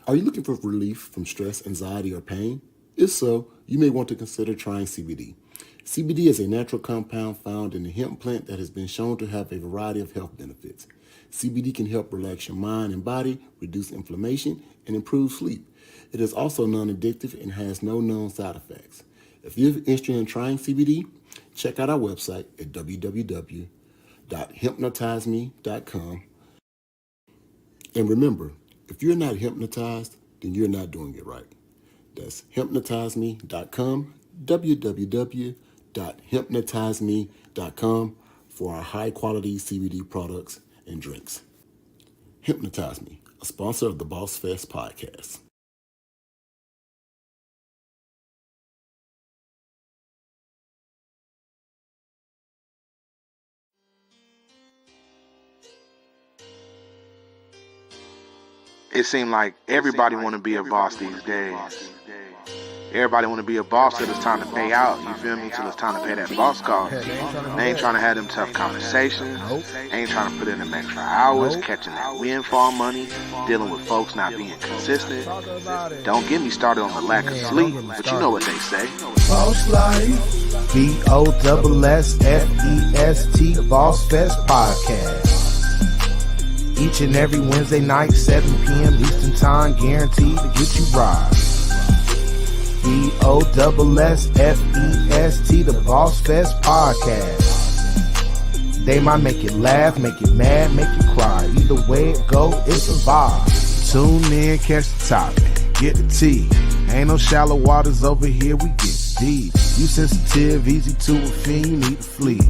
Are you looking for relief from stress, anxiety, or pain? If so, you may want to consider trying CBD. CBD is a natural compound found in the hemp plant that has been shown to have a variety of health benefits. CBD can help relax your mind and body, reduce inflammation, and improve sleep. It is also non addictive and has no known side effects. If you're interested in trying CBD, check out our website at www.hypnotizeme.com. And remember, if you're not hypnotized, then you're not doing it right. That's hypnotizeme.com, www.hypnotizeme.com for our high quality CBD products and drinks. Hypnotize Me, a sponsor of the Bossfest Podcast. It seemed like everybody want to be a boss these days. Everybody want to be a boss till it's time to pay out, you feel me? Till it's time to pay that boss cost. They ain't trying to have them tough conversations. They ain't trying to put in them extra hours, catching that windfall money, dealing with folks not being consistent. Don't get me started on the lack of sleep, but you know what they say. Boss Life, BOSSFEST, Bossfest Podcast. Each and every Wednesday night, 7 p.m. Eastern Time, guaranteed to get you right. BOSSFEST, the Bossfest Podcast. They might make you laugh, make you mad, make you cry. Either way it go, it's a vibe. Tune in, catch the topic, get the tea. Ain't no shallow waters over here, we get deep. You sensitive, easy to offend, you need to flee.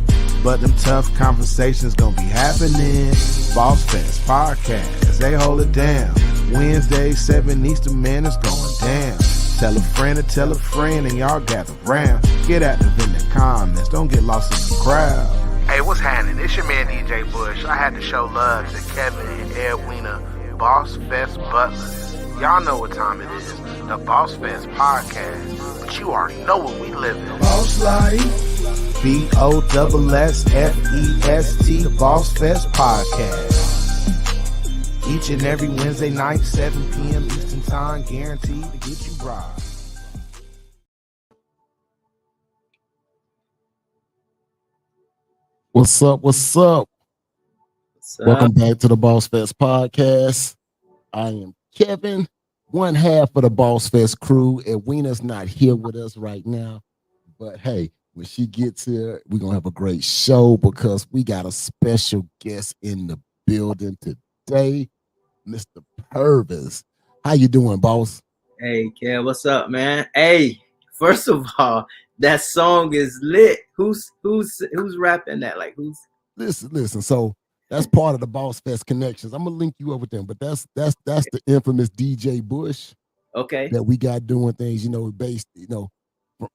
But them tough conversations gonna be happening. Bossfest Podcast, they hold it down. Wednesday, 7 Eastern, man, it's going down. Tell a friend to tell a friend, and y'all gather round. Get active in the comments, don't get lost in the crowd. Hey, what's happening? It's your man DJ Bush. I had to show love to Kevin and Edwina, Bossfest Butlers. Y'all know what time it is, the Bossfest Podcast. But you already know what we live in. Boss Life, BOSSFEST, the Bossfest Podcast. Each and every Wednesday night, 7 p.m. Eastern Time, guaranteed to get you right. What's up? What's up? Welcome back to the Bossfest Podcast. I am Kevin, one half of the Bossfest crew. Edwina's not here with us right now, but hey, when she gets here, we're going to have a great show because we got a special guest in the building today, Mr. Purvis. How you doing, boss? Hey, Kev, what's up, man? Hey, first of all, that song is lit. Who's rapping that? Like, who's? Listen. So that's part of the Bossfest connections. I'm gonna link you up with them, but that's the infamous DJ Bush. Okay. That we got doing things, based,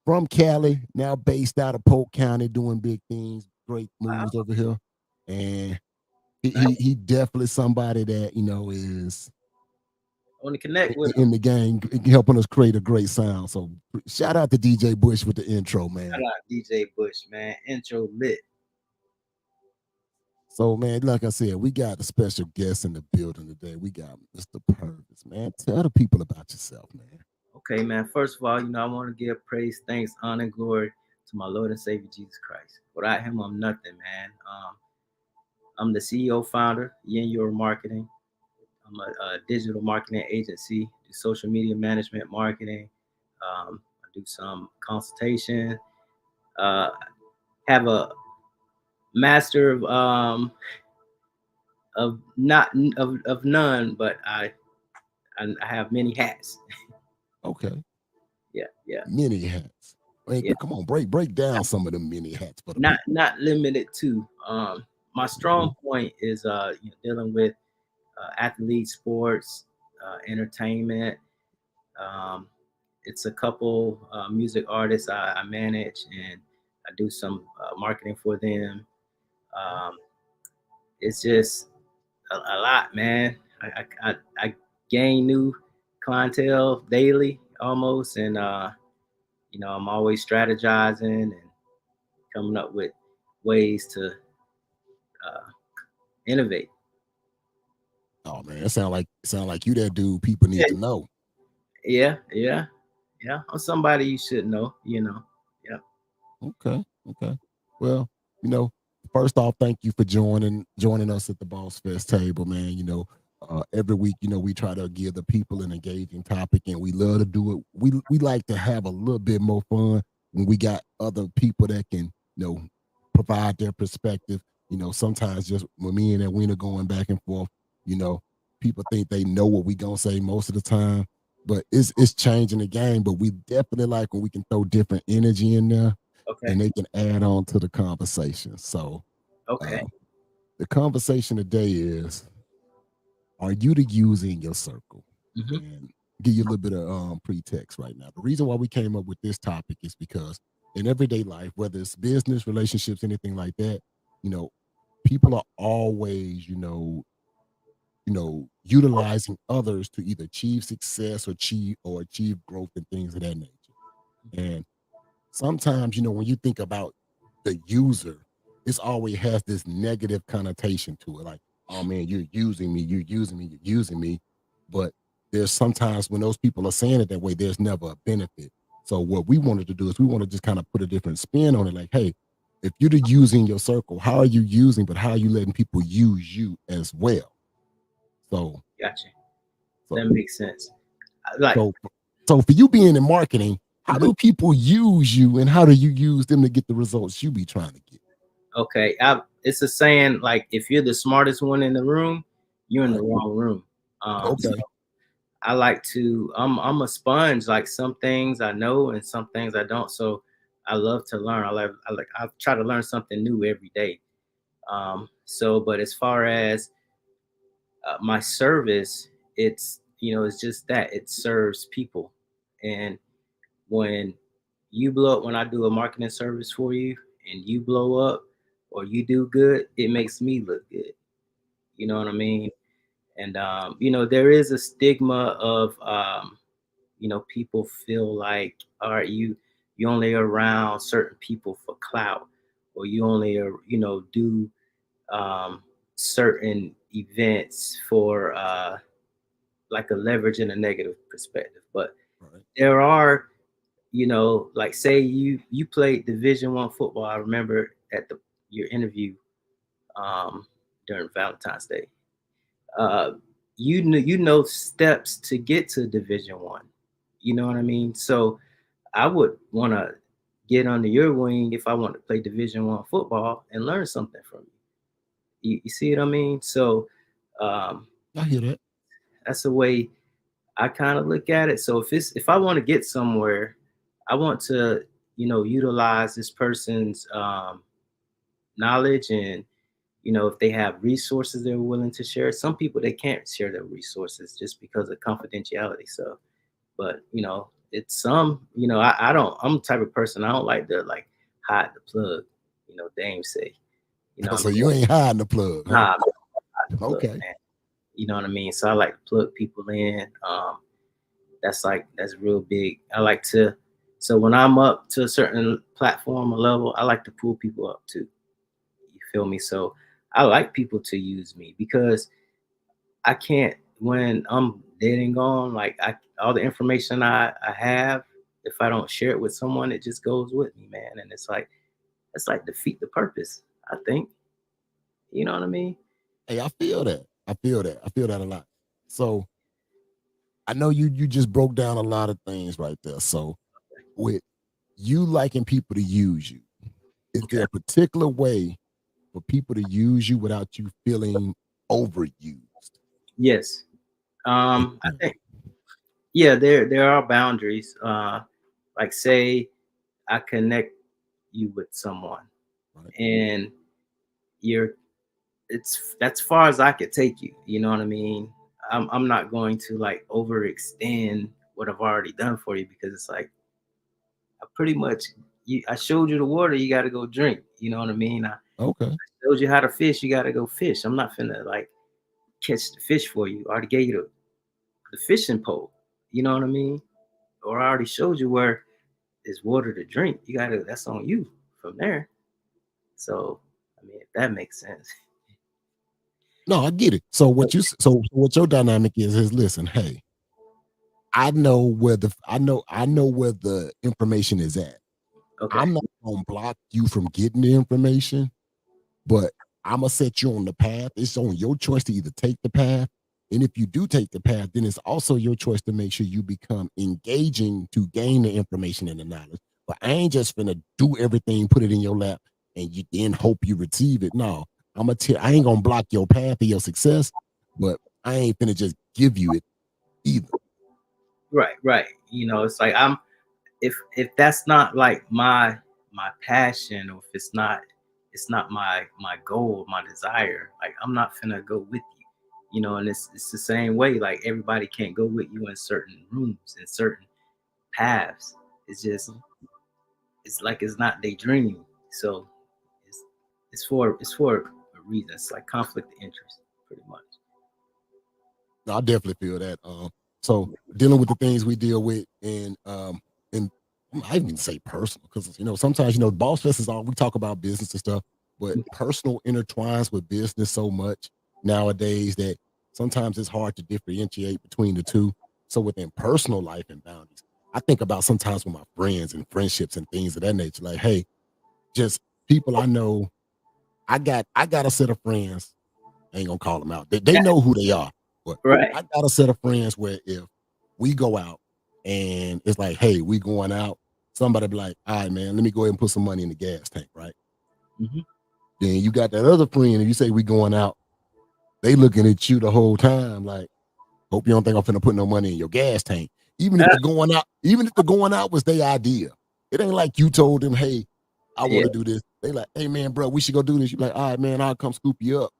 from Cali, now based out of Polk County, doing big things, great moves over here, and he definitely somebody that is on the connect with in the game, helping us create a great sound. So shout out to DJ Bush with the intro, man. Shout out DJ Bush, man. Intro lit. So, man, like I said, we got a special guest in the building today. We got Mr. Purvis, man. Tell the people about yourself, man. Okay, man. First of all, I want to give praise, thanks, honor, and glory to my Lord and Savior Jesus Christ. Without him, I'm nothing, man. I'm the CEO founder, Yin Your Marketing. I'm a digital marketing agency, do social media management marketing. I do some consultation. Have a master of none, but I have many hats. Okay. Yeah. Many hats. Hey, yeah. Come on, break down some of the many hats. For the not limited to. My strong point is dealing with athletes, sports, entertainment. It's a couple music artists I manage, and I do some marketing for them. It's just a lot, man. I gain new clientele daily almost, and I'm always strategizing and coming up with ways to innovate. Oh man, it sound like you that dude people need to know. Yeah. I'm somebody you should know, Yeah. Okay. Well, first off, thank you for joining us at the Boss Fest table, man. Every week, we try to give the people an engaging topic, and we love to do it. We like to have a little bit more fun when we got other people that can, provide their perspective. Sometimes just when me and Edwina going back and forth, people think they know what we gonna say most of the time, but it's changing the game. But we definitely like when we can throw different energy in there Okay. and they can add on to the conversation. So, Okay. the conversation today is: are you the user in your circle? Mm-hmm. And give you a little bit of pretext right now. The reason why we came up with this topic is because in everyday life, whether it's business, relationships, anything like that, people are always, utilizing others to either achieve success or achieve growth and things of that nature. And sometimes, when you think about the user, it's always has this negative connotation to it. Like, oh man, you're using me, you're using me, you're using me. But there's sometimes when those people are saying it that way, there's never a benefit. So what we wanted to do is we want to just kind of put a different spin on it. Like, hey, if you're the using your circle, how are you using, but how are you letting people use you as well? So Gotcha. That makes sense. So for you being in marketing, how do people use you and how do you use them to get the results you be trying to get? Okay. It's a saying, like, if you're the smartest one in the room, you're in the wrong room. Okay. So I like to, I'm a sponge. Like, some things I know and some things I don't. So I love to learn. I try to learn something new every day. But as far as my service, it's just that it serves people. And when you blow up, when I do a marketing service for you and you blow up or you do good, it makes me look good. You know what I mean? And there is a stigma of people feel like, all right, you only around certain people for clout, or you only do certain events for like a leverage in a negative perspective. But there are, like, say you played Division I football. I remember at your interview during Valentine's Day. Uh, you know steps to get to Division I. You know what I mean? So I would want to get under your wing if I want to play Division I football and learn something from you. You see what I mean? So I hear that. that's the way I kind of look at it. So if I want to get somewhere, I want to utilize this person's knowledge, and if they have resources they're willing to share. Some people, they can't share their resources just because of confidentiality. So, but it's I don't. I'm the type of person, I don't like to like hide the plug. Dame say. So you ain't hiding the plug. Huh? Nah, I'm hide the plug, okay. Man. You know what I mean? So I like to plug people in. That's real big. I like to, so when I'm up to a certain platform or level, I like to pull people up too. You feel me? So I like people to use me because I can't, when I'm dead and gone, like all the information I have, if I don't share it with someone, it just goes with me, man. And it's like defeat the purpose, I think. You know what I mean? Hey, I feel that. I feel that a lot. So I know you just broke down a lot of things right there. So with you liking people to use you, is there a particular way for people to use you without you feeling overused? Yes. I think, yeah, there are boundaries. Like, say I connect you with someone, and that's far as I could take you. You know what I mean? I'm not going to like overextend what I've already done for you, because it's like I pretty much I showed you the water, you got to go drink. You know what I mean? I showed you how to fish, you got to go fish. I'm not finna like catch the fish for you. I already gave you the fishing pole. You know what I mean? Or I already showed you where there's water to drink. That's on you from there. So, I mean, if that makes sense. No, I get it. So what your dynamic is listen, hey, I know where the information is at. Okay. I'm not gonna block you from getting the information, but I'm gonna set you on the path. It's on your choice to either take the path, and if you do take the path, then it's also your choice to make sure you become engaging to gain the information and the knowledge. But I ain't just gonna do everything, put it in your lap, and you then hope you receive it. No, I ain't gonna block your path of your success, but I ain't finna just give you it either. Right. You know, it's like if that's not like my passion, or if it's not my goal, my desire, like I'm not finna go with you. You know, and it's the same way. Like everybody can't go with you in certain rooms and certain paths. It's just it's like it's not their dream. So it's for a reason. It's like conflict of interest, pretty much. I definitely feel that. So dealing with the things we deal with, and I even say personal, because sometimes Bossfest is all we talk about business and stuff, but personal intertwines with business so much nowadays that sometimes it's hard to differentiate between the two. So within personal life and boundaries, I think about sometimes with my friends and friendships and things of that nature. Like, hey, just people I know. I got a set of friends. I ain't gonna call them out. They know who they are. But Right. I got a set of friends where if we go out and it's like, hey, we going out, somebody be like, all right, man, let me go ahead and put some money in the gas tank, right? Mm-hmm. Then you got that other friend, and you say we going out, they looking at you the whole time like, hope you don't think I'm finna put no money in your gas tank. Even if the going out was their idea. It ain't like you told them, hey, I want to do this. They like, hey man, bro, we should go do this. You like, all right, man, I'll come scoop you up.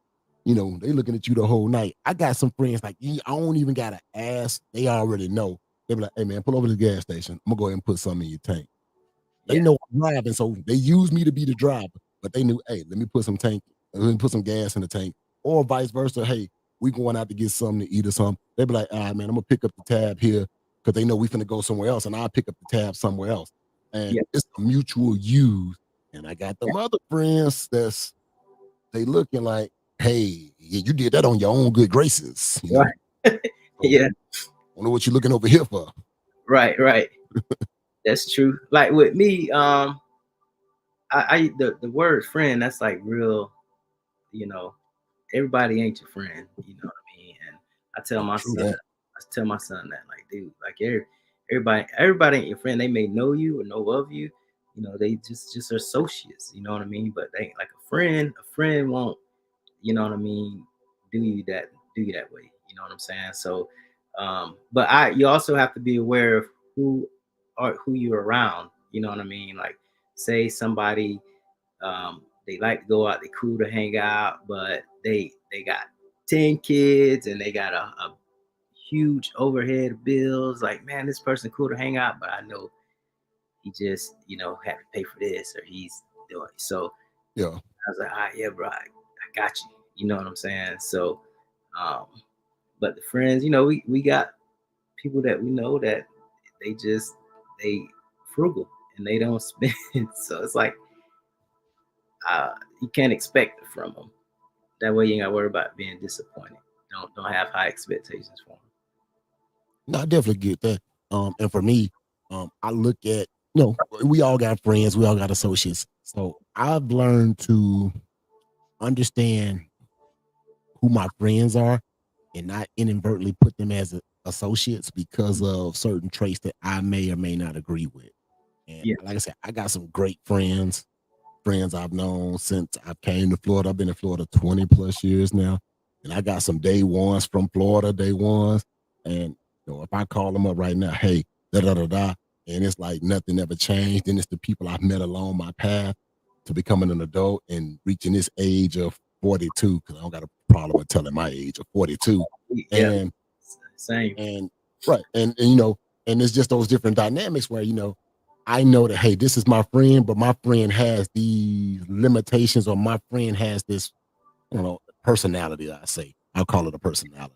They looking at you the whole night. I got some friends like, I don't even gotta ask. They already know. They be like, hey man, pull over to the gas station. I'm gonna go ahead and put something in your tank. They know I'm driving, so they use me to be the driver. But they knew, hey, let me put some gas in the tank, or vice versa. Hey, we going out to get something to eat or something. They be like, all right, man, I'm gonna pick up the tab here because they know we finna go somewhere else, and I'll pick up the tab somewhere else. And it's a mutual use. And I got them other friends they looking like, hey, you did that on your own good graces. Right. Yeah. I wonder what you're looking over here for. Right. That's true. Like with me, I the word friend, that's like real, everybody ain't your friend, you know what I mean? And I tell my son that, like, dude, like everybody ain't your friend. They may know you or know of you, they just are associates, you know what I mean? But they ain't like a friend won't, you know what I mean, do you that way, you know what I'm saying? So but you also have to be aware of who you're around, you know what I mean? Like, say somebody they like to go out, they cool to hang out, but they got 10 kids and they got a huge overhead bills. Like, man, this person cool to hang out, but I know he just, had to pay for this, or he's doing. So I was like, all right, yeah, bro, I got you. You know what I'm saying? So, but the friends, we got people that we know that they frugal and they don't spend. So it's like, you can't expect it from them. That way you ain't got to worry about being disappointed. Don't have high expectations for them. No, I definitely get that. And for me, I look at, we all got friends, we all got associates. So I've learned to understand who my friends are and not inadvertently put them as associates because of certain traits that I may or may not agree with. And like I said, I got some great friends I've known since I came to Florida. I've been in Florida 20 plus years now. And I got some day ones from Florida, day ones. And if I call them up right now, hey, and it's like nothing ever changed. And it's the people I've met along my path to becoming an adult and reaching this age of 42, because I don't got a problem with telling my age of 42. And same. And right. And it's just those different dynamics where, I know that, hey, this is my friend, but my friend has these limitations, or my friend has this, personality, I'll call it a personality.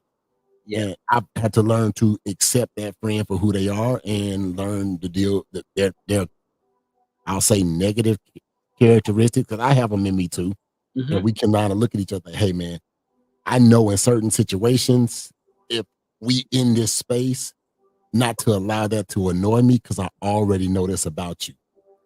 Yeah. And I've had to learn to accept that friend for who they are and learn to deal that their I'll say negative characteristics, because I have them in me too. Mm-hmm. And we can kind of look at each other like, hey man, I know in certain situations, if we in this space, not to allow that to annoy me because I already know this about you.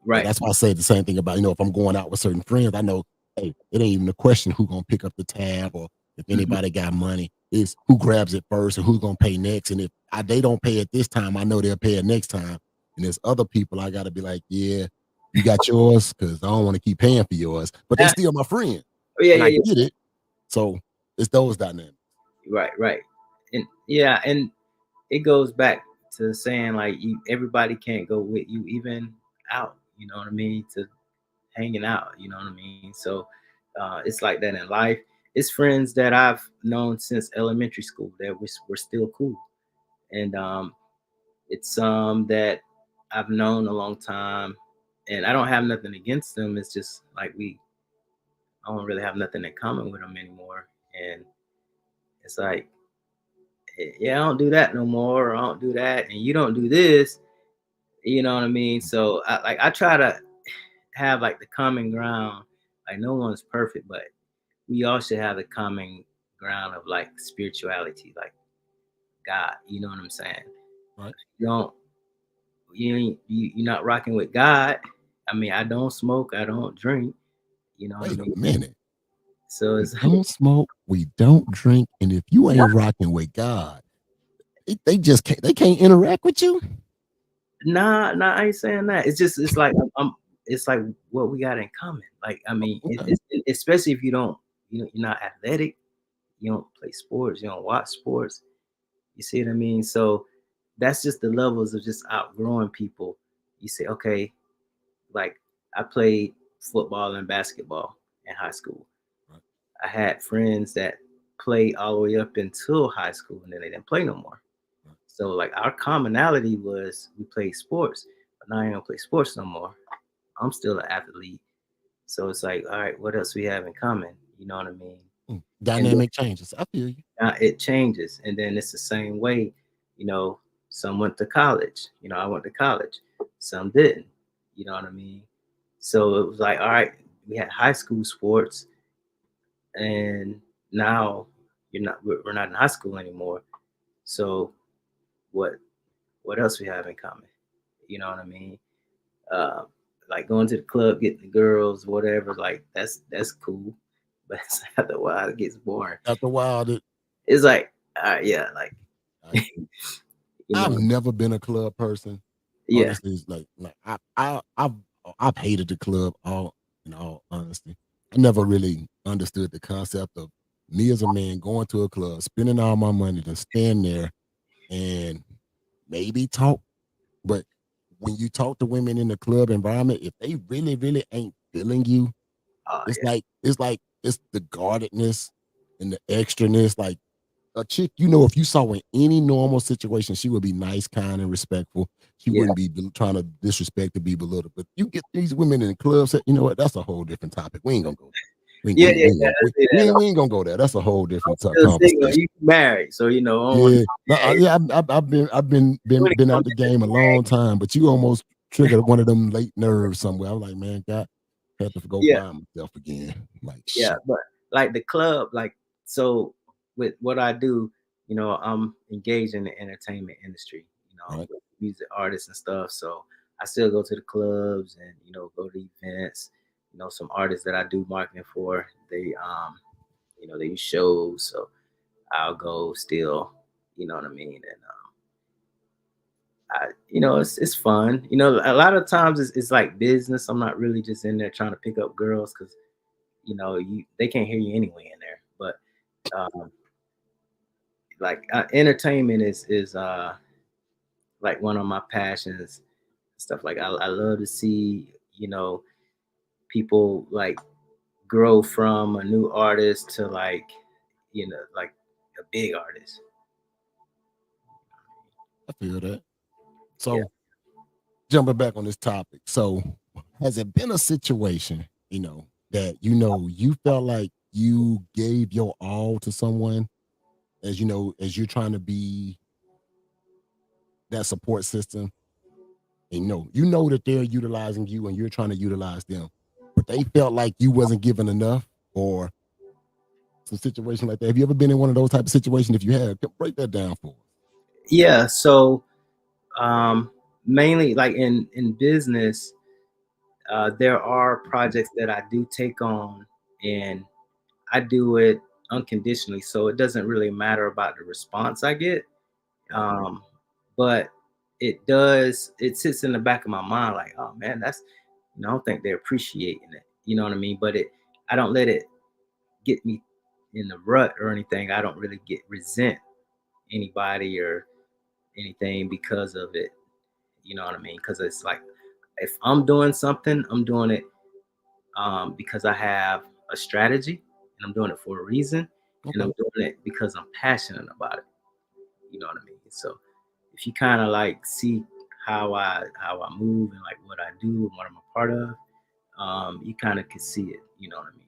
Right. That's why I say the same thing about, if I'm going out with certain friends, I know, hey, it ain't even a question who gonna pick up the tab or if anybody got money. It's who grabs it first and who's gonna pay next. And if they don't pay it this time, I know they'll pay it next time. And there's other people I gotta be like, yeah, you got yours because I don't want to keep paying for yours, but they still my friend. Oh, yeah, and yeah, I yeah. get it. So it's those dynamics. Right. And yeah, and it goes back to saying like everybody can't go with you even out, you know what I mean, to hanging out, you know what I mean? So it's like that in life. It's friends that I've known since elementary school that we're still cool. And it's that I've known a long time, and I don't have nothing against them. It's just like I don't really have nothing in common with them anymore. And it's like, yeah, I don't do that no more, or I don't do that, and you don't do this, you know what I mean? So I try to have like the common ground. Like no one's perfect, but we all should have the common ground of like spirituality, like God. You know what I'm saying? Right. You're not rocking with God. I mean, I don't smoke, I don't drink. You know what I mean? Wait a minute. So it's we don't smoke, we don't drink, and if you ain't rocking with God, they just can't. They can't interact with you. Nah, I ain't saying that. It's like it's like what we got in common. Like I mean, Okay. especially if you're not athletic, you don't play sports, you don't watch sports. You see what I mean? So that's just the levels of just outgrowing people. You say, okay, like I played football and basketball in high school. Right. I had friends that played all the way up until high school and then they didn't play no more. Right. So like our commonality was we played sports, but now I don't play sports no more. I'm still an athlete. So it's like, all right, what else we have in common? You know what I mean? Dynamic changes. I feel you. It changes. And then it's the same way, some went to college. I went to college. Some didn't. You know what I mean? So it was like, all right, we had high school sports, and now we're not in high school anymore. So what else we have in common? You know what I mean? Like going to the club, getting the girls, whatever, like that's cool. But after a while it gets boring. After a while, it's like, yeah, like I've never been a club person. Yeah. Honestly, it's like I've hated the club in all honesty. I never really understood the concept of me as a man going to a club, spending all my money to stand there and maybe talk. But when you talk to women in the club environment, if they really, really ain't feeling you, it's the guardedness and the extraness. Like a chick, if you saw in any normal situation, she would be nice, kind, and respectful. She wouldn't be trying to disrespect or be belittled. But you get these women in the clubs, you know what? That's a whole different topic. We ain't gonna go there. We ain't gonna go there. That's a whole different conversation. You married, so I've been out the game a long time, but you almost triggered one of them late nerves somewhere. I was like, man, God, I have to go find myself again. Like, shit. But like the club, like so with what I do, I'm engaged in the entertainment industry, right. with music artists and stuff. So I still go to the clubs and go to events. Some artists that I do marketing for, they they use shows, so I'll go still, you know what I mean? And it's fun. A lot of times it's like business. I'm not really just in there trying to pick up girls because they can't hear you anyway in there. But entertainment is like one of my passions, stuff. Like I love to see people like grow from a new artist to like a big artist. I feel that. So jumping back on this topic, so has it been a situation that you felt like you gave your all to someone, as you're trying to be that support system, and that they're utilizing you and you're trying to utilize them, but they felt like you wasn't giving enough, or some situation like that? Have you ever been in one of those type of situations? If you have, break that down for us. Yeah. So mainly like in business, there are projects that I do take on, and I do it unconditionally. So it doesn't really matter about the response I get. But it sits in the back of my mind like, oh man, that's, I don't think they're appreciating it. You know what I mean? But I don't let it get me in the rut or anything. I don't really resent anybody or anything because of it. You know what I mean? Because it's like, if I'm doing something, I'm doing it because I have a strategy, and I'm doing it for a reason, and I'm doing it because I'm passionate about it. You know what I mean? So if you kind of like see how I move and like what I do and what I'm a part of, you kind of can see it. You know what I mean?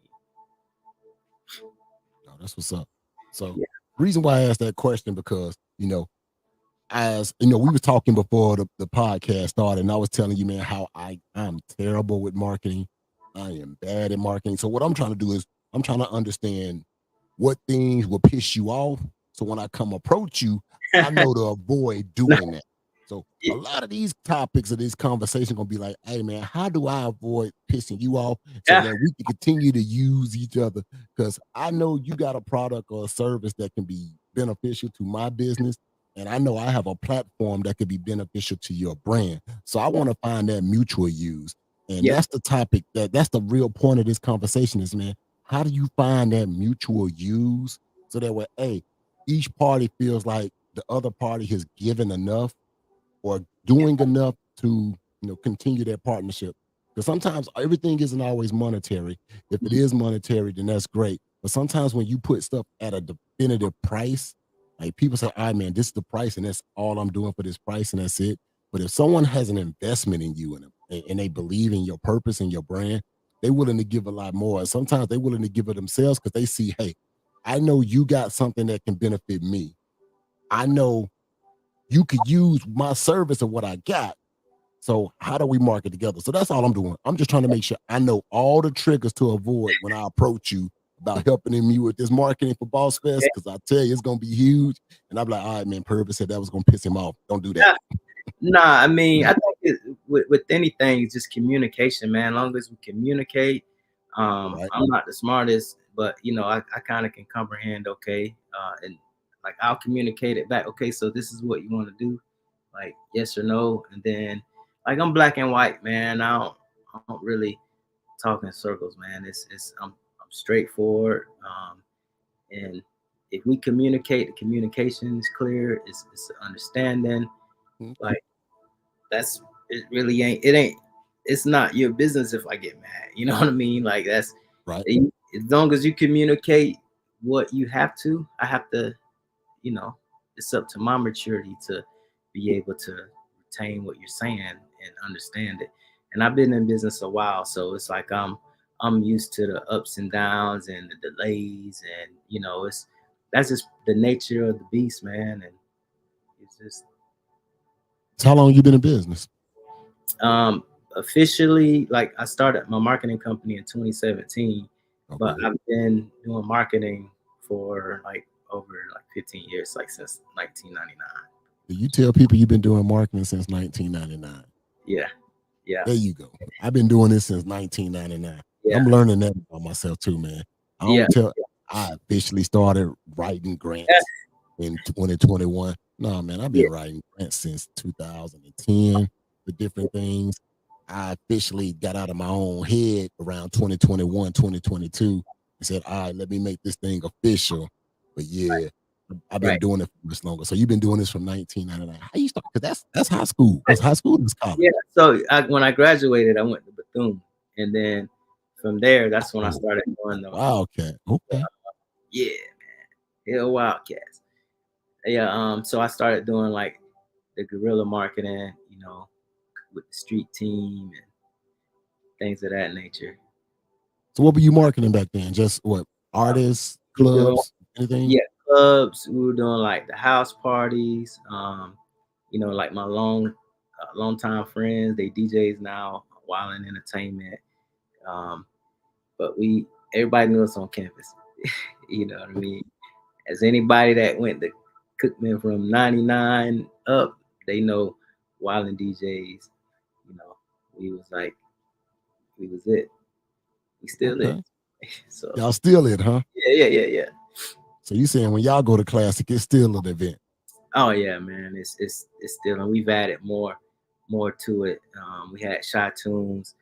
No, that's what's up. So reason why I asked that question, because, as we were talking before the podcast started, and I was telling you, man, how I'm terrible with marketing. I am bad at marketing. So what I'm trying to do is I'm trying to understand what things will piss you off. So when I come approach you, I know to avoid doing that. So a lot of these topics of this conversation gonna be like, hey man, how do I avoid pissing you off so that we can continue to use each other? Because I know you got a product or a service that can be beneficial to my business. And I know I have a platform that could be beneficial to your brand. So I want to find that mutual use. And that's the topic, that's the real point of this conversation is, man, how do you find that mutual use so that way, hey, each party feels like the other party has given enough or doing enough to, continue their partnership? Because sometimes everything isn't always monetary. If it is monetary, then that's great. But sometimes when you put stuff at a definitive price, like people say, all right, man, this is the price and that's all I'm doing for this price and that's it. But if someone has an investment in you and they believe in your purpose and your brand, they're willing to give a lot more. And sometimes they're willing to give it themselves because they see, hey, I know you got something that can benefit me. I know you could use my service or what I got. So how do we market together? So that's all I'm doing. I'm just trying to make sure I know all the triggers to avoid when I approach you about helping me with this marketing for Boss Fest, because I tell you, it's going to be huge. And I'm like, all right, man, Purvis said that was going to piss him off. Don't do that. Nah, I mean, I think with anything, it's just communication, man. As long as we communicate, I'm not the smartest, but, I kind of can comprehend, okay, and like I'll communicate it back. Okay, so this is what you want to do, like yes or no, and then like I'm black and white, man. I don't really talk in circles, man. I'm straightforward, and if we communicate, the communication is clear. It's understanding, like that's it. Really ain't. It's not your business if I get mad. You know what I mean? Like that's right. As long as you communicate what you have to, I have to. It's up to my maturity to be able to retain what you're saying and understand it. And I've been in business a while, so it's like I'm used to the ups and downs and the delays, and that's just the nature of the beast, man. And it's just. So how long you been in business? Officially, like I started my marketing company in 2017, but I've been doing marketing for like over like 15 years, like since 1999. You tell people you've been doing marketing since 1999. Yeah. There you go. I've been doing this since 1999. Yeah. I'm learning that about myself too, man. I officially started writing grants in 2021. No, man, I've been writing grants since 2010 for different things. I officially got out of my own head around 2021, 2022 and said, all right, let me make this thing official. But yeah, I've been doing it for much longer. So you've been doing this from 1999. How you start? Because that's high school. That's high school. That's college. Yeah. So when I graduated, I went to Bethune, and then from there, that's when I started doing the Wildcat. Okay. Yeah, man. Hell, Wildcats. Yeah. So I started doing like the guerrilla marketing, with the street team and things of that nature. So what were you marketing back then? Just what? Artists, clubs, anything? Yeah, clubs. We were doing like the house parties. Like my long time friends. They DJs now, Wild Entertainment. But everybody knew us on campus. You know what I mean? As anybody that went to Cookman from 99 up, they know Wildin' DJs, you know, we was it. We still Okay. it. So Y'all still it, huh? yeah. So you saying when y'all go to Classic, it's still an event? Oh yeah, man. It's still, and we've added more to it. We had Shy Tunes.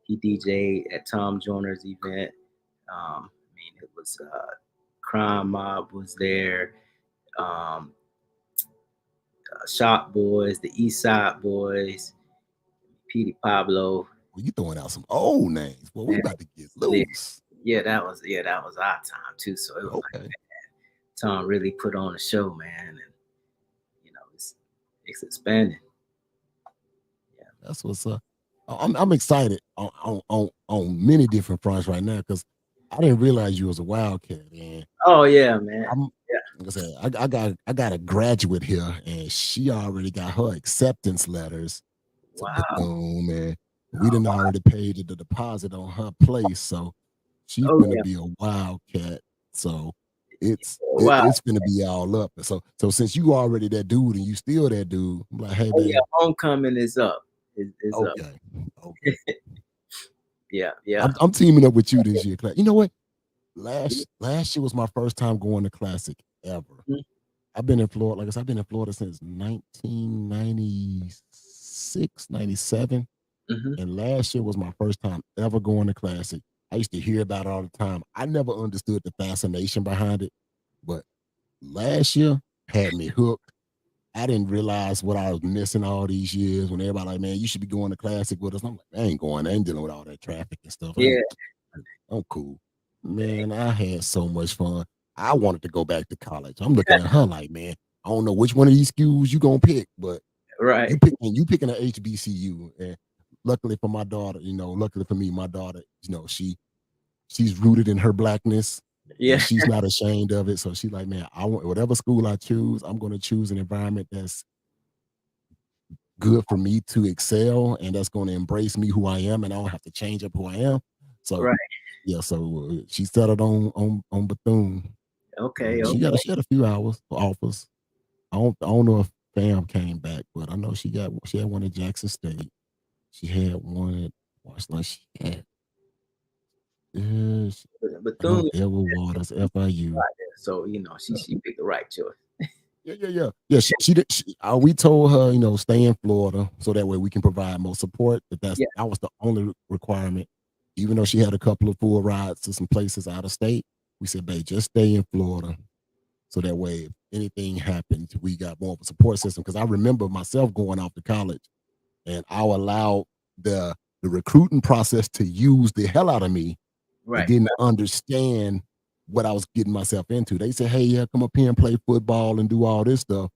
He DJ'd at Tom Joyner's event. I mean, it was Crime Mob was there. Shop Boys, the East Side Boys, Petey Pablo. Well, you throwing out some old names. Well, we about to get loose. Yeah, that was our time too. So it was Okay. like Tom really put on a show, man, and you know it's expanding. Yeah, That's what's up. I'm excited on many different fronts right now because I didn't realize you was a Wildcat, and oh yeah, man. Like I said, I got a graduate here, and she already got her acceptance letters to Wow. Bethune, and we done already paid the deposit on her place, so she's gonna be a Wildcat. So it's gonna be all up. So since you already that dude and you still that dude, I'm like, hey man, homecoming is up. Is up. Okay. Yeah. I'm teaming up with you this year. You know what? Last year was my first time going to Classic ever. Mm-hmm. I've been in Florida, like I said, I've been in Florida since 1996, 97. Mm-hmm. And last year was my first time ever going to Classic. I used to hear about it all the time. I never understood the fascination behind it, but last year had me hooked. I didn't realize what I was missing all these years when everybody like, man, you should be going to Classic with us. I'm like, I ain't going. I ain't dealing with all that traffic and stuff. Yeah. I'm cool. Man, I had so much fun. I wanted to go back to college. I'm looking at her like, man, I don't know which one of these schools you gonna pick, but right, you picking an HBCU. And luckily for my daughter, luckily for me, my daughter, she's rooted in her blackness. Yeah, she's not ashamed of it. So she's like, man, I want whatever school I choose, I'm gonna choose an environment that's good for me to excel and that's gonna embrace me who I am, and I don't have to change up who I am. So right. Yeah, so she settled on Bethune. Okay. She had a few hours offers. I don't know if Fam came back, but I know she had one at Jackson State. She had one at Washington. She had Bethune, Edward Waters, FIU. Right, so she picked the right choice. Yeah. We told her, stay in Florida so that way we can provide more support. But that was the only requirement. Even though she had a couple of full rides to some places out of state, we said, babe, just stay in Florida. So that way, if anything happens, we got more of a support system. Because I remember myself going off to college and I allowed the recruiting process to use the hell out of me. Right. I didn't understand what I was getting myself into. They said, hey, yeah, come up here and play football and do all this stuff.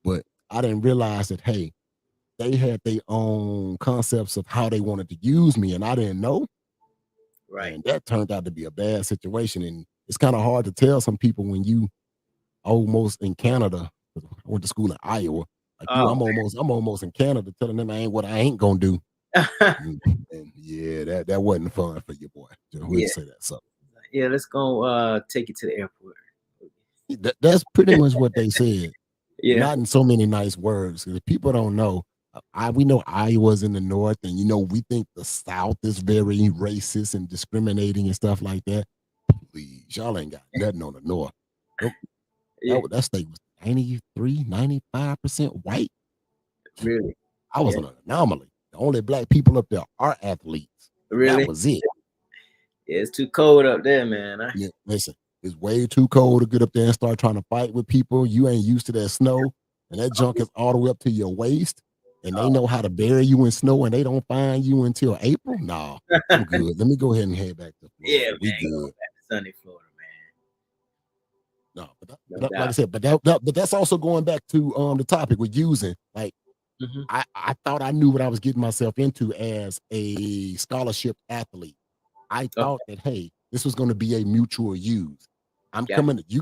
But I didn't realize that, hey, they had their own concepts of how they wanted to use me, and I didn't know. Right. And that turned out to be a bad situation. And it's kind of hard to tell some people when you almost in Canada. I went to school in Iowa. Like I'm almost in Canada telling them I ain't gonna do. and yeah, that wasn't fun for your boy. We'll say that. So yeah, let's go take you to the airport. That's pretty much what they said. Yeah. Not in so many nice words. Because people don't know. We know Iowa's in the north, and we think the South is very racist and discriminating and stuff like that. Please, y'all ain't got nothing on the north. Nope. That state was 95% white. Really? I was an anomaly. The only black people up there are athletes. Really? That was it. Yeah, it's too cold up there, man. Yeah, listen, it's way too cold to get up there and start trying to fight with people. You ain't used to that snow, and that junk is all the way up to your waist. And they know how to bury you in snow, and they don't find you until April. No, I'm good. Let me go ahead and head back to Florida. Yeah, we man, good. Back to sunny Florida, man. No, but like I said, but that's also going back to the topic with using. Like, I thought I knew what I was getting myself into as a scholarship athlete. I thought that, hey, this was going to be a mutual use. I'm coming. You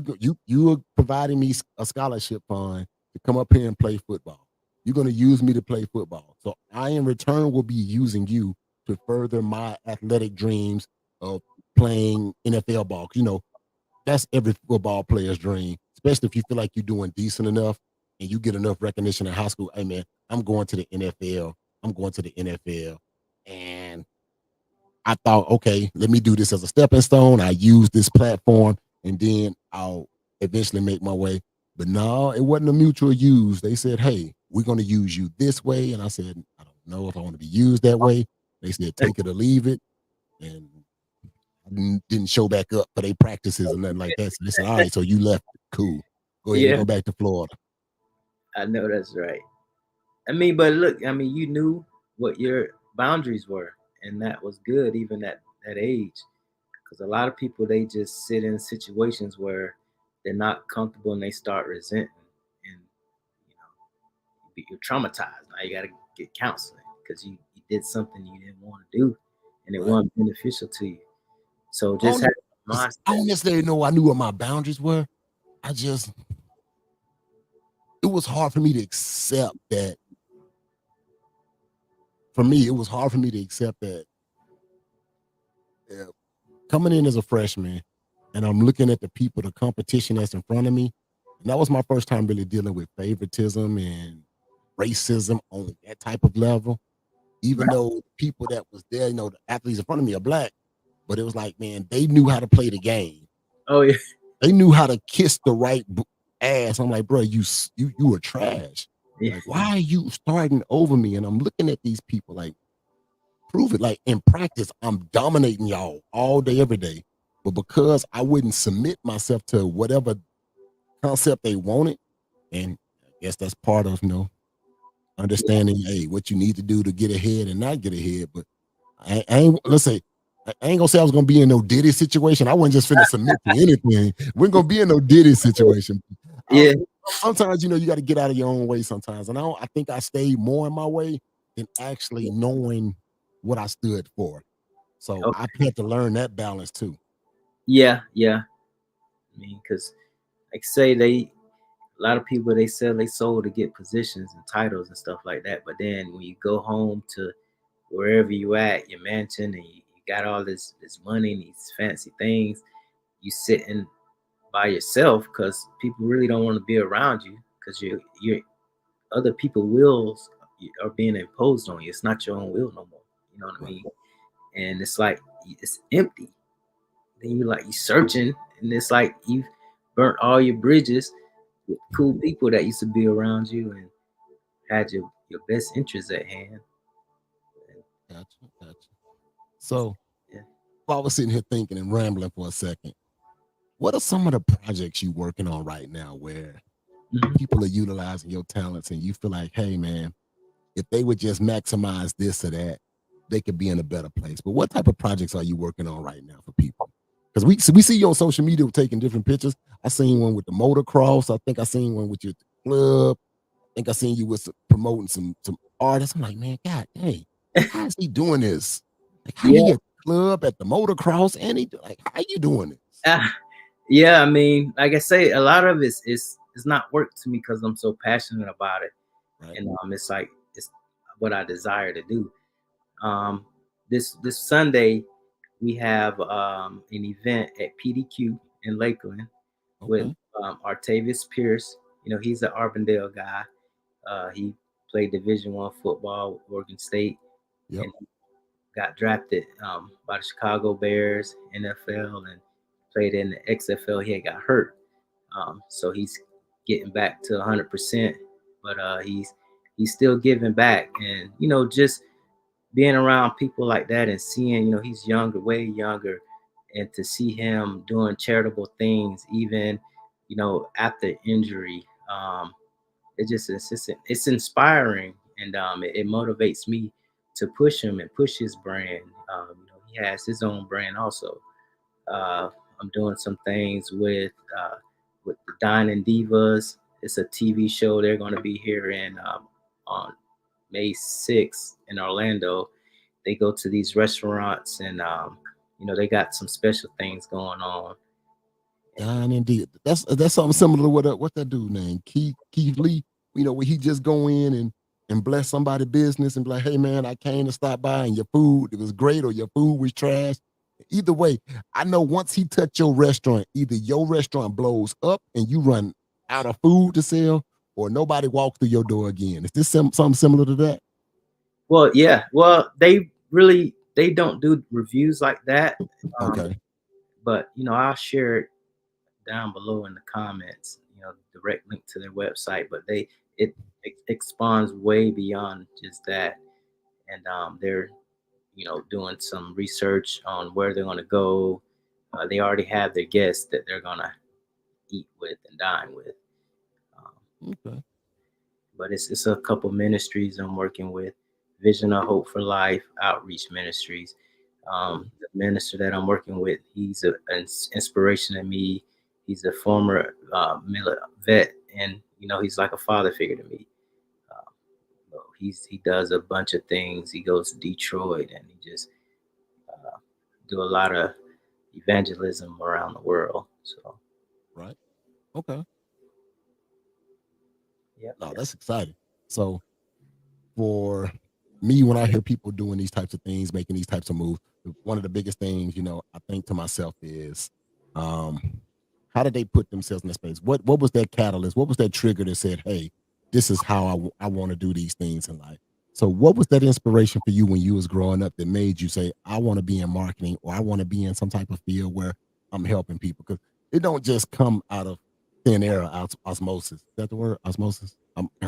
are providing me a scholarship fund to come up here and play football. You're going to use me to play football. So I, in return, will be using you to further my athletic dreams of playing NFL ball. that's every football player's dream, especially if you feel like you're doing decent enough and you get enough recognition in high school. Hey man, I'm going to the NFL. I'm going to the NFL. And I thought, okay, let me do this as a stepping stone. I use this platform and then I'll eventually make my way. But no, it wasn't a mutual use. They said, hey, we're going to use you this way. And I said, I don't know if I want to be used that way. They said, take it or leave it. And I didn't show back up for their practices and nothing like that. So they said, all right, so you left. Cool. Go ahead and go back to Florida. I know that's right. I mean, but look, I mean, you knew what your boundaries were, and that was good even at that age. Because a lot of people, they just sit in situations where they're not comfortable and they start resenting, and you're traumatized. Now you got to get counseling because you did something you didn't want to do, and it wasn't beneficial to you. So just I don't necessarily know I knew what my boundaries were. It was hard for me to accept that. For me, it was hard for me to accept that coming in as a freshman and I'm looking at the people, the competition that's in front of me. And that was my first time really dealing with favoritism and racism on that type of level. Even though the people that was there, the athletes in front of me are black, but it was like, man, they knew how to play the game. Oh yeah. They knew how to kiss the right ass. I'm like, bro, you were trash. Yeah. Like, why are you starting over me? And I'm looking at these people like, prove it. Like in practice, I'm dominating y'all all day, every day. But because I wouldn't submit myself to whatever concept they wanted, and I guess that's part of, understanding, hey, what you need to do to get ahead and not get ahead. But I ain't gonna say I was gonna be in no Diddy situation. I wasn't just finna submit to anything. We ain't gonna be in no Diddy situation. Yeah. Sometimes, you got to get out of your own way sometimes. And I think I stayed more in my way than actually knowing what I stood for. So I had to learn that balance too. Yeah. I mean, because like say a lot of people, they sell their soul to get positions and titles and stuff like that. But then when you go home to wherever you at, your mansion, and you got all this money and these fancy things, you sitting by yourself because people really don't want to be around you because your other people's wills are being imposed on you. It's not your own will no more. You know what I mean? And it's like it's empty. Then you searching, and it's like you've burnt all your bridges with cool people that used to be around you and had your best interests at hand. Gotcha. So while I was sitting here thinking and rambling for a second, what are some of the projects you're working on right now where people are utilizing your talents and you feel like, hey man, if they would just maximize this or that, they could be in a better place? But what type of projects are you working on right now for people? Because we see you on social media taking different pictures. I seen one with the motocross. I think I seen one with your club. I think I seen you with promoting some artists. I'm like, man, God dang, how is he doing this? Like, how you get club at the motocross, and how you doing this? Yeah, I mean, like I say, a lot of it is not work to me because I'm so passionate about it, right. And it's like it's what I desire to do. This Sunday we have an event at PDQ in Lakeland with Artavius Pierce. He's the Arbondale guy. He played Division I football with Oregon State. Yep. And got drafted by the Chicago Bears, NFL, and played in the XFL. He had got hurt. So he's getting back to 100%, but he's still giving back. And, just being around people like that and seeing, he's younger, way younger, and to see him doing charitable things, even, after injury, it's inspiring, and it motivates me to push him and push his brand. He has his own brand also. I'm doing some things with the Dining Divas. It's a TV show. They're going to be here on May 6th in Orlando. They go to these restaurants and they got some special things going on. Dining Divas. That's something similar to what that dude named Keith Lee. Where he just go in and bless somebody's business and be like, hey man, I came to stop by and your food, it was great, or your food was trash. Either way, I know once he touch your restaurant, either your restaurant blows up and you run out of food to sell, or nobody walks through your door again. Is this something similar to that? Well, yeah. Well, they don't do reviews like that. Okay. But I'll share it down below in the comments. Direct link to their website. But it expands way beyond just that, and they're doing some research on where they're going to go. They already have their guests that they're going to eat with and dine with. Okay. But it's a couple ministries I'm working with. Vision of Hope for Life Outreach Ministries. The minister that I'm working with, he's an inspiration to me. He's a former vet, and he's like a father figure to me. He does a bunch of things. He goes to Detroit, and he just do a lot of evangelism around the world. So, right. Okay. Yeah. No, that's exciting. So for me, when I hear people doing these types of things, making these types of moves, one of the biggest things, I think to myself is, how did they put themselves in that space? What was that catalyst? What was that trigger that said, hey, this is how I want to do these things in life? So what was that inspiration for you when you was growing up that made you say, I want to be in marketing, or I want to be in some type of field where I'm helping people? Because it don't just come out of thin air, osmosis. Is that the word? Osmosis?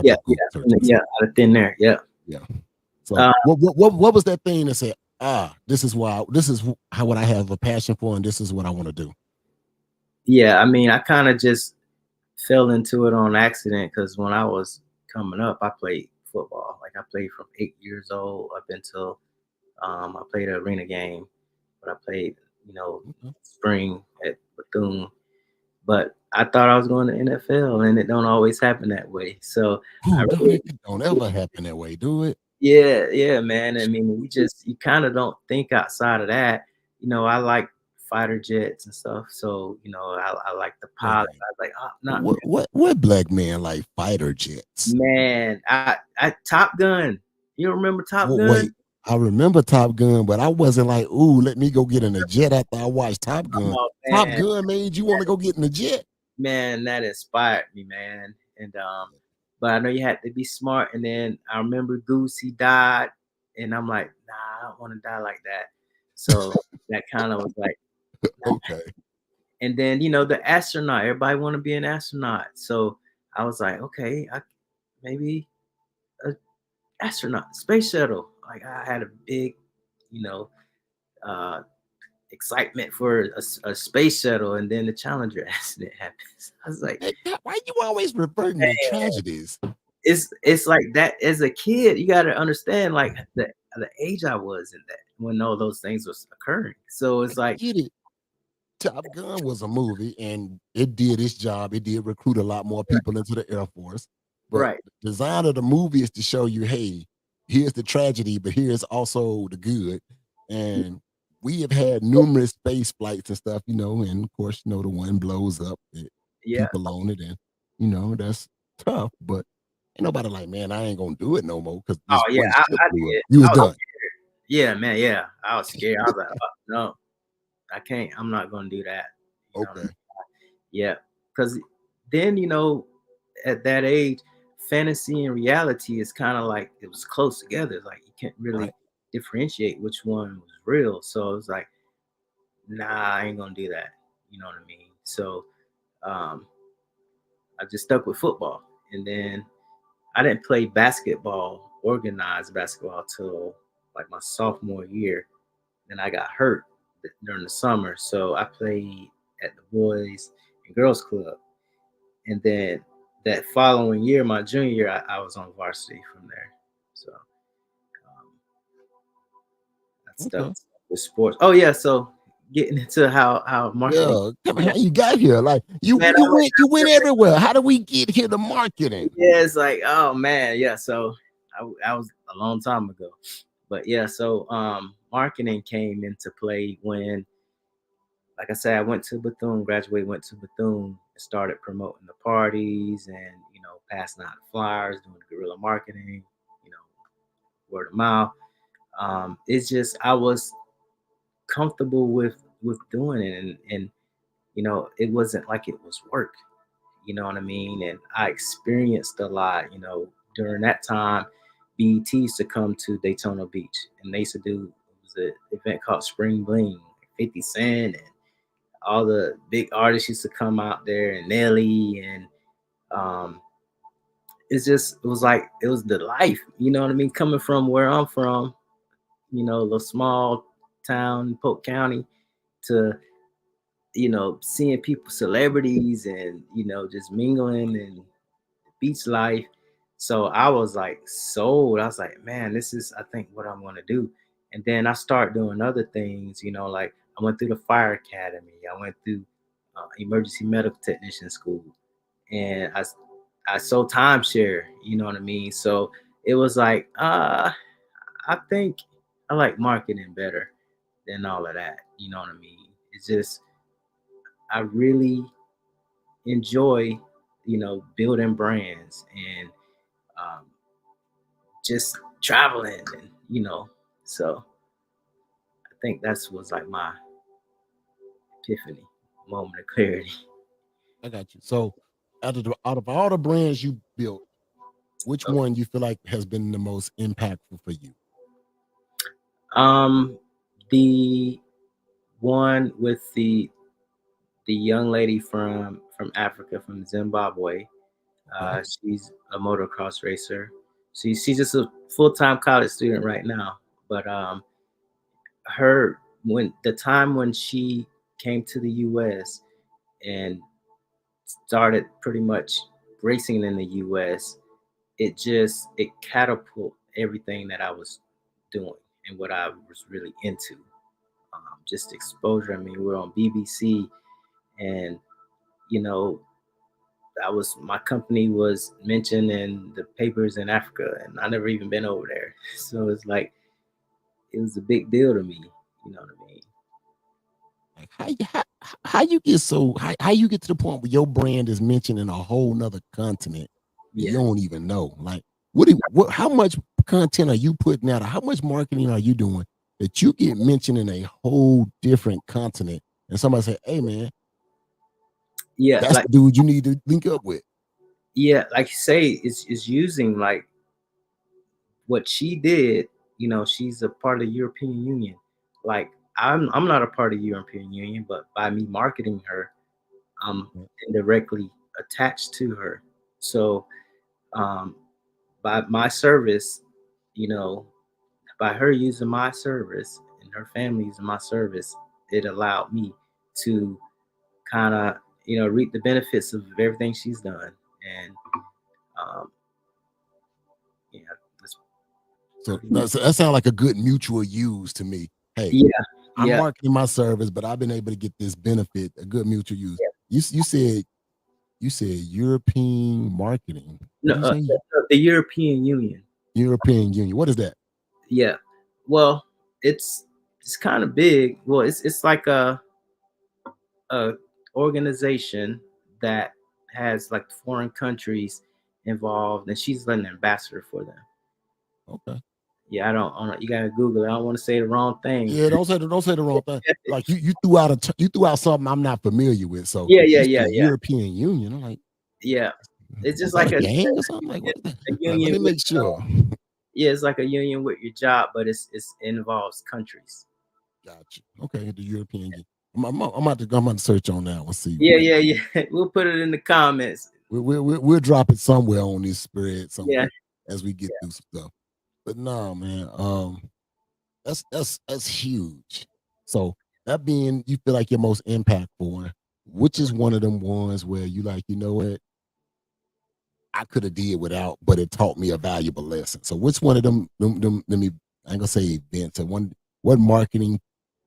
Yeah, out of thin air. Yeah. Yeah. So what was that thing that said, this is how what I have a passion for, and this is what I want to do? Yeah, I mean, I kind of just fell into it on accident, because when I was coming up, I played football. Like, I played from 8 years old up until I played an arena game, but I played, spring at Bethune. But I thought I was going to NFL, and it don't always happen that way. So it don't ever happen that way, do it? Yeah, man. I mean, you kind of don't think outside of that. I like fighter jets and stuff. So, I like the pilot. I was like, what black man like fighter jets? Man, I Top Gun. You don't remember Top Gun? Wait, I remember Top Gun, but I wasn't like, ooh, let me go get in a jet after I watched Top Gun. Oh, Top Gun made you want to go get in a jet? Man, that inspired me, man. And but I know you had to be smart. And then I remember Goose, he died, and I'm like, nah, I don't want to die like that. So that kind of was like, okay. And then the astronaut, everybody want to be an astronaut. So I was like, okay, maybe an astronaut, space shuttle. Like, I had a big, excitement for a space shuttle, and then the Challenger accident happens. I was like, hey, why you always referring to tragedies? It's like that. As a kid, you got to understand, like, the age I was in that when all those things was occurring. So it's like, Top Gun was a movie, and it did its job. It did recruit a lot more people into the Air Force. But the design of the movie is to show you, hey, here's the tragedy, but here's also the good. And we have had numerous space flights and stuff, and of course, the one blows up, people on it, and that's tough. But ain't nobody like, man, I ain't gonna do it no more, because I did. You was done. Yeah, man. Yeah, I was scared. I was like, no, I can't. I'm not gonna do that. Okay. Yeah, because then at that age, fantasy and reality is kind of like, it was close together. Like, you can't really differentiate which one was real. So it was like, nah, I ain't gonna do that. You know what I mean? So I just stuck with football. And then I didn't play basketball, organized basketball, till like my sophomore year. Then I got hurt during the summer. So I played at the Boys and Girls Club. And then that following year, my junior year, I was on varsity from there. So that's stuff with sports. Oh yeah, so getting into how marketing. Yeah, how you got here? Like, you went everywhere. How do we get here to marketing? Yeah, it's like, oh man, yeah. So I was a long time ago, but yeah. So marketing came into play when, like I said, I went to Bethune, graduated, went to Bethune, and started promoting the parties and passing out flyers, doing guerrilla marketing, word of mouth. It's just I was comfortable with doing it, and it wasn't like it was work. You know what I mean? And I experienced a lot. During that time, BET used to come to Daytona Beach, and they used to do, it was an event called Spring Bling, 50 Cent, and all the big artists used to come out there, and Nelly, and um, it was like, it was the life. You know what I mean? Coming from where I'm from, the small town, Polk County, to seeing people, celebrities, and just mingling and beach life. So I was like sold. I was like, man, this is, I think, what I want to do. And then I started doing other things. Like I went through the fire academy. I went through emergency medical technician school, and I sold timeshare. You know what I mean? So it was like, I think I like marketing better than all of that. You know what I mean? It's just, I really enjoy, building brands, and um, just traveling, and so I think that's was like my epiphany, moment of clarity. I got you. So out of all the brands you built, which one you feel like has been the most impactful for you? The one with the young lady from Africa, from Zimbabwe. She's a motocross racer. She's just a full-time college student right now. But when she came to the U.S. and started pretty much racing in the U.S., it catapulted everything that I was doing and what I was really into. Just exposure. I mean, we're on BBC, and my company was mentioned in the papers in Africa, and I never even been over there. So it's like, it was a big deal to me. You know what I mean? Like how you get how you get to the point where your brand is mentioned in a whole nother continent? Yeah. You don't even know. Like, how much content are you putting out? Or how much marketing are you doing that you get mentioned in a whole different continent, and somebody say, "Hey, man, yeah, that's the dude you need to link up with." Yeah, like you say, is using like what she did. She's a part of the European Union. Like, I'm not a part of the European Union, but by me marketing her, I'm indirectly attached to her. So by my service, by her using my service and her family using my service, it allowed me to kind of reap the benefits of everything she's done. And yeah, so that sounds like a good mutual use to me. Hey, I'm marketing my service, but I've been able to get this benefit, a good mutual use. Yeah. You said European marketing. No, the European Union. European Union. What is that? Yeah. Well, it's kind of big. Well, it's like a organization that has like foreign countries involved, and she's an ambassador for them. Okay. Yeah, I don't. You gotta Google it. I don't want to say the wrong thing. Yeah, don't say the wrong thing. Like you threw out something I'm not familiar with. So yeah. European Union. I'm like, yeah, it's just like a gang or something. Like, what is that? Union. Let me make sure. Yeah, it's like a union with your job, but it involves countries. Gotcha. Okay, the European Union. I'm about to search on that. Let's see. Yeah. We'll put it in the comments. We'll drop it somewhere on this spread somewhere as we get through stuff. But no, man, that's huge. So that being, you feel like your most impactful one, which is one of them ones where you like, you know what, I could have did without, but it taught me a valuable lesson. So which one of them I ain't gonna say events, or what marketing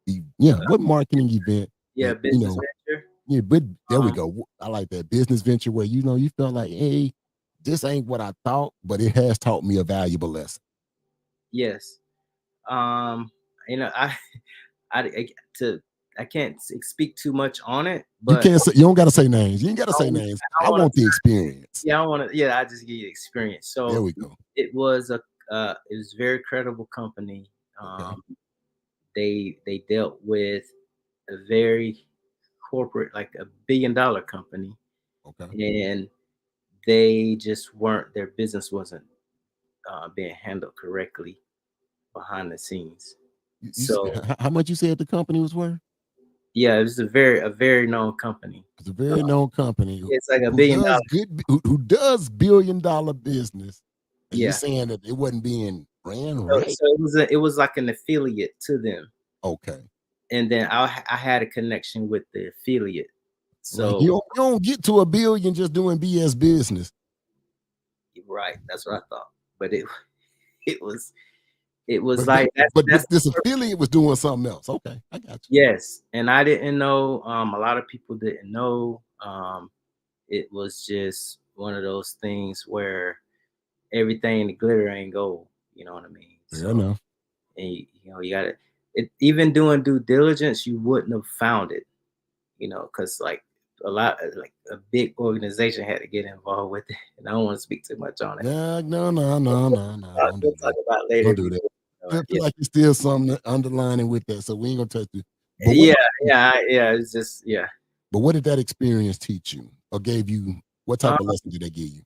event? Yeah, business venture. Yeah, but there we go. I like that business venture where you felt like, hey, this ain't what I thought, but it has taught me a valuable lesson. Yes. I can't speak too much on it, but you don't gotta say names. You ain't gotta say names. I want the experience. Yeah, I want to. Yeah, I just give you the experience. So there we go. It was very credible company. they dealt with a very corporate, like a $1 billion company, and they just weren't. Their business wasn't being handled correctly behind the scenes. So how much you said the company was worth? Yeah, it was a very known company. It's a very known company. It's like $1 billion. Who does $1 billion business? And Yeah. you're saying that it wasn't being ran So, right. so it was like an affiliate to them. Okay. And then I had a connection with the affiliate. So like you don't get to $1 billion just doing BS business. Right. That's what I thought. But it was this affiliate was doing something else. Okay, I got you. Yes, and I didn't know. A lot of people didn't know. It was just one of those things where everything in glitter ain't gold. You know what I mean? Fair enough. And you got it. Even doing due diligence, you wouldn't have found it. Because like a big organization had to get involved with it, and I don't want to speak too much on it. No. Don't talk about later. Don't do that. I feel like there's still something underlining with that, so we ain't gonna touch it. It's just But what did that experience teach you, or gave you? What type of lesson did they give you?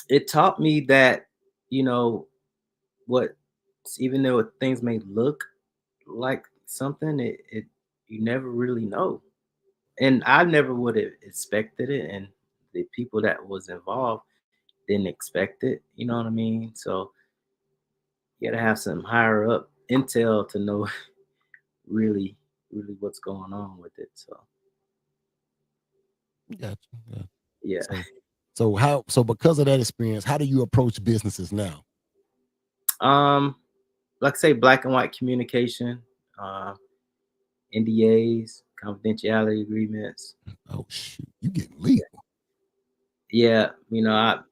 It taught me that what, even though things may look like something, it you never really know, and I never would have expected it, and the people that was involved didn't expect it. You know what I mean? So you gotta have some higher up intel to know really what's going on with it. So Gotcha. yeah. So because of that experience, how do you approach businesses now? Like I say, black and white communication, NDAs, confidentiality agreements. Oh shoot, you getting legal. Yeah,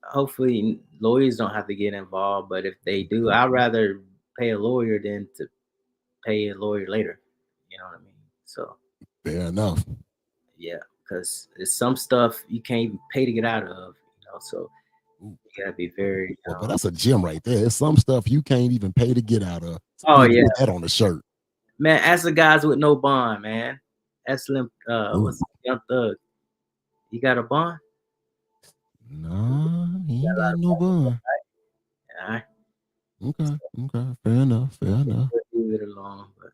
hopefully lawyers don't have to get involved, but if they do, I'd rather pay a lawyer than to pay a lawyer later. You know what I mean? So fair enough. Yeah, because there's some stuff you can't even pay to get out of, so you gotta be very but that's a gem right there. There's some stuff you can't even pay to get out of. So oh yeah, put that on the shirt. Man, ask the guys with no bond, man. Ask them what's Young Thug. You got a bond? No, he ain't got no bond. All right. Okay. Fair enough. Leave it alone, but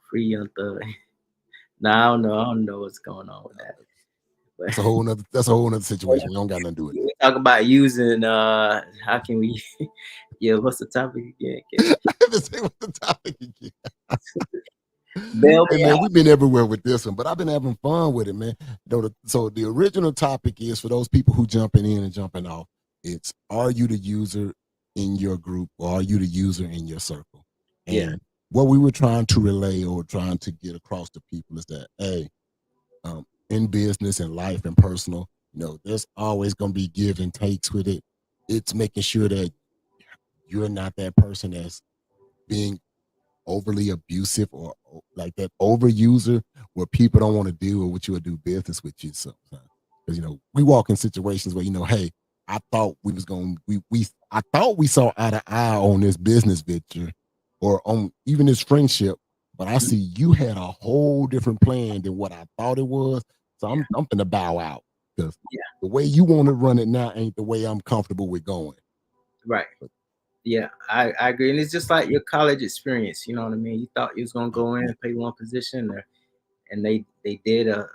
free Young Thug. I don't know what's going on with that. But that's a whole nother situation. We don't got nothing to do with it. We talk about using how can we what's the topic again? Let's say what the topic again. Man, we've been everywhere with this one, but I've been having fun with it, man. So the original topic is for those people who jumping in and jumping off. It's, are you the user in your group, or are you the user in your circle? And what we were trying to relay or trying to get across to people is that, hey, in business and life and personal, there's always going to be give and takes with it. It's making sure that you're not that person that's being overly abusive or like that overuser where people don't want to deal with you or do business with you sometimes. Because we walk in situations where hey, I thought we saw eye to eye on this business venture or on even this friendship, but I see you had a whole different plan than what I thought it was. So I'm gonna bow out because the way you want to run it now ain't the way I'm comfortable with going. Right. Yeah, I agree. And it's just like your college experience, you know what I mean? You thought you was going to go in and play one position and they did a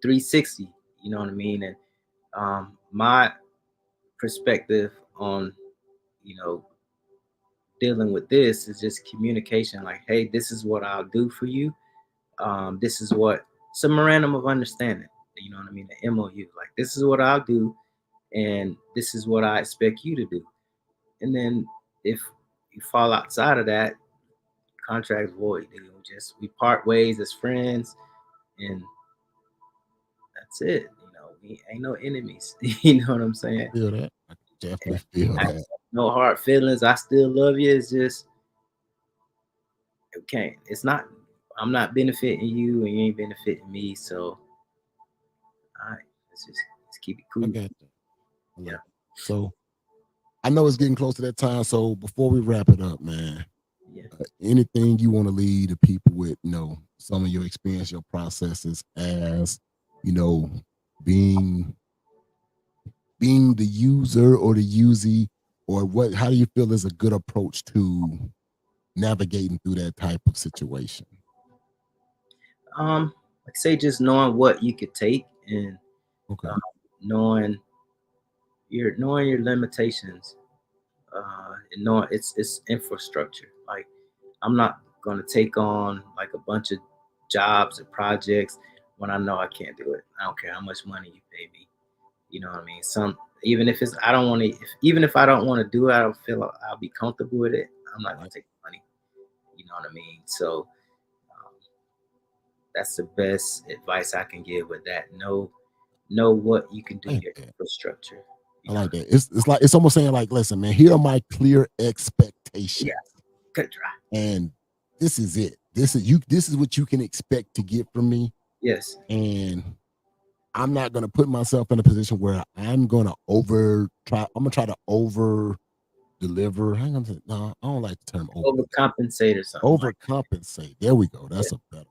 360, you know what I mean? And my perspective on, dealing with this is just communication. Like, hey, this is what I'll do for you. This is what, it's a memorandum of understanding, you know what I mean? The MOU, like, this is what I'll do and this is what I expect you to do. And then if you fall outside of that, contract's void. We part ways as friends, and that's it. We ain't no enemies. You know what I'm saying? I feel that. I definitely feel that. No hard feelings. I still love you. It's just okay. It's not. I'm not benefiting you, and you ain't benefiting me. So, all right, let's keep it cool. Okay. So I know it's getting close to that time. So before we wrap it up, man, Anything you want to lead the people with, some of your experience, your processes as, being the user or the usee, or how do you feel is a good approach to navigating through that type of situation? Like say just knowing what you could take and knowing your limitations, and knowing it's infrastructure. Like I'm not gonna take on like a bunch of jobs or projects when I know I can't do it. I don't care how much money you pay me. You know what I mean? Even if I don't want to, even if I don't want to do it, I don't feel like I'll be comfortable with it. I'm not gonna take the money. You know what I mean? So that's the best advice I can give with that. Know what you can do, your infrastructure. I like that. It's almost saying like, listen, man, here are my clear expectations. Yeah. Cut dry. And this is it. This is what you can expect to get from me. Yes. And I'm not gonna put myself in a position where I'm gonna try to over deliver. Hang on, no, I don't like the term overcompensate or something. Overcompensate. There we go. That's a better.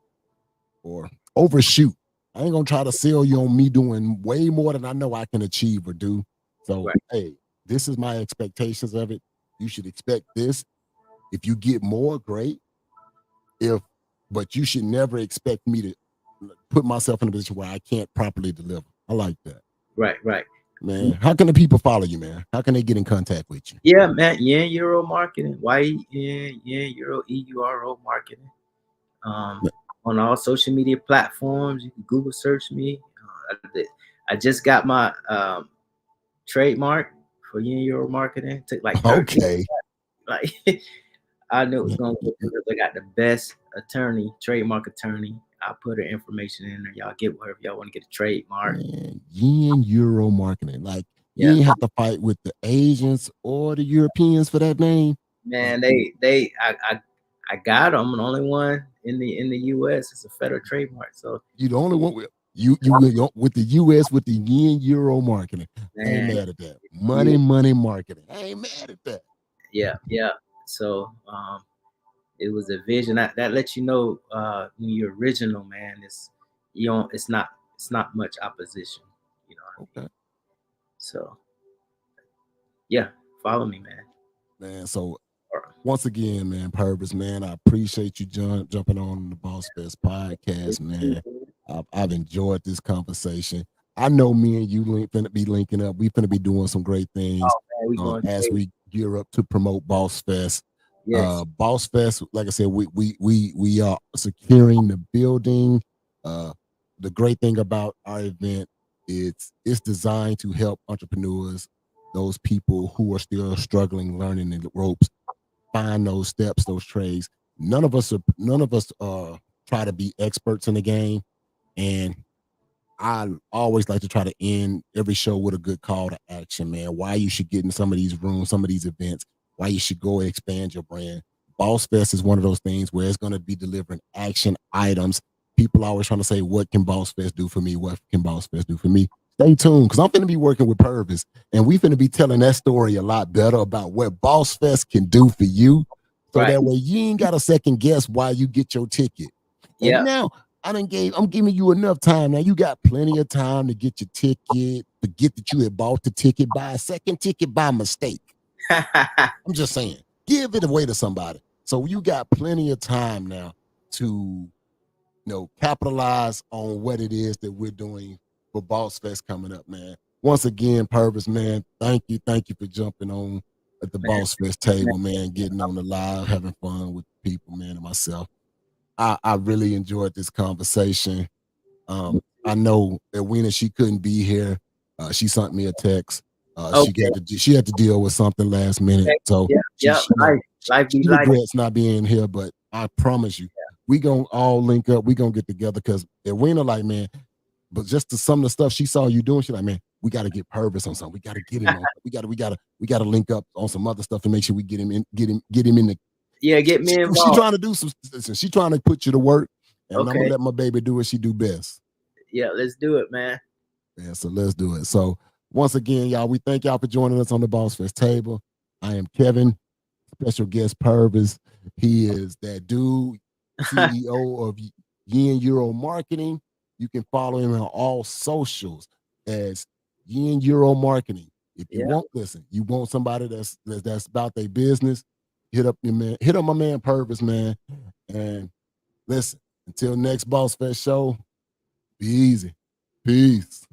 Or overshoot. I ain't gonna try to sell you on me doing way more than I know I can achieve or do. So hey, this is my expectations of it. You should expect this. If you get more, great. But you should never expect me to put myself in a position where I can't properly deliver. I like that. Right. Man, how can the people follow you, man? How can they get in contact with you? Yeah, man. Yen Euro Marketing. Yen Euro EURO Marketing. On all social media platforms, you can Google search me. I just got my trademark for Yen Euro Marketing. Took like 13 okay. Like I knew it was gonna work because I got the best trademark attorney. I put her information in there. Y'all get whatever y'all want to get a trademark. Man, Yen Euro Marketing. Like you ain't have to fight with the Asians or the Europeans for that name. Man, I got them. I'm the only one in the U.S. It's a federal trademark. So you the only one with with the U.S. with the Yen Euro Marketing. Man. I ain't mad at that. Money marketing. I ain't mad at that. Yeah. So it was a vision that lets you know when you're original, man. It's not much opposition. You know what I mean? So yeah, follow me, man. Man, so once again, man, Purvis, man, I appreciate you jumping on the Bossfest podcast, man. I've enjoyed this conversation. I know me and you finna be linking up. We finna be doing some great things as we gear up to promote Bossfest. Yes. Bossfest, like I said, we are securing the building. The great thing about our event, it's designed to help entrepreneurs, those people who are still struggling, learning the ropes, find those steps, those trades. None of us try to be experts in the game, and I always like to try to end every show with a good call to action, man. Why you should get in some of these rooms, some of these events, why you should go and expand your brand. Bossfest is one of those things where it's going to be delivering action items. People always trying to say, what can Bossfest do for me? What can Bossfest do for me? Stay tuned, because I'm going to be working with Purvis, and we're going to be telling that story a lot better about what Bossfest can do for you. So that way you ain't got to second guess why you get your ticket. And now I'm giving you enough time. Now you got plenty of time to get your ticket, forget that you had bought the ticket, buy a second ticket by mistake. I'm just saying, give it away to somebody. So you got plenty of time now to capitalize on what it is that we're doing for Bossfest coming up, man. Once again, Purvis, man, thank you for jumping on at the Bossfest table, man, getting on the live, having fun with people, man, and myself. I really enjoyed this conversation. I know Edwina, she couldn't be here. She sent me a text. She had to deal with something last minute. So she regrets not being here, but I promise you, we gonna all link up. We gonna get together, because Edwina, like, man, but just to some of the stuff she saw you doing, she like, man, we got to get Purvis on something. We got to get him on. We got to link up on some other stuff to make sure we get him in the. Yeah, get me involved. She's trying to do some. She's trying to put you to work, and I'm gonna let my baby do what she do best. Yeah, let's do it, man. Yeah, so let's do it. So once again, y'all, we thank y'all for joining us on the Bossfest table. I am Kevin, special guest Purvis, He is that dude, CEO of Yin Euro Marketing. You can follow him on all socials as Yin Euro Marketing. If you you want somebody that's about their business, hit up my man Purpose, man. And listen, until next Boss Fest show, be easy. Peace.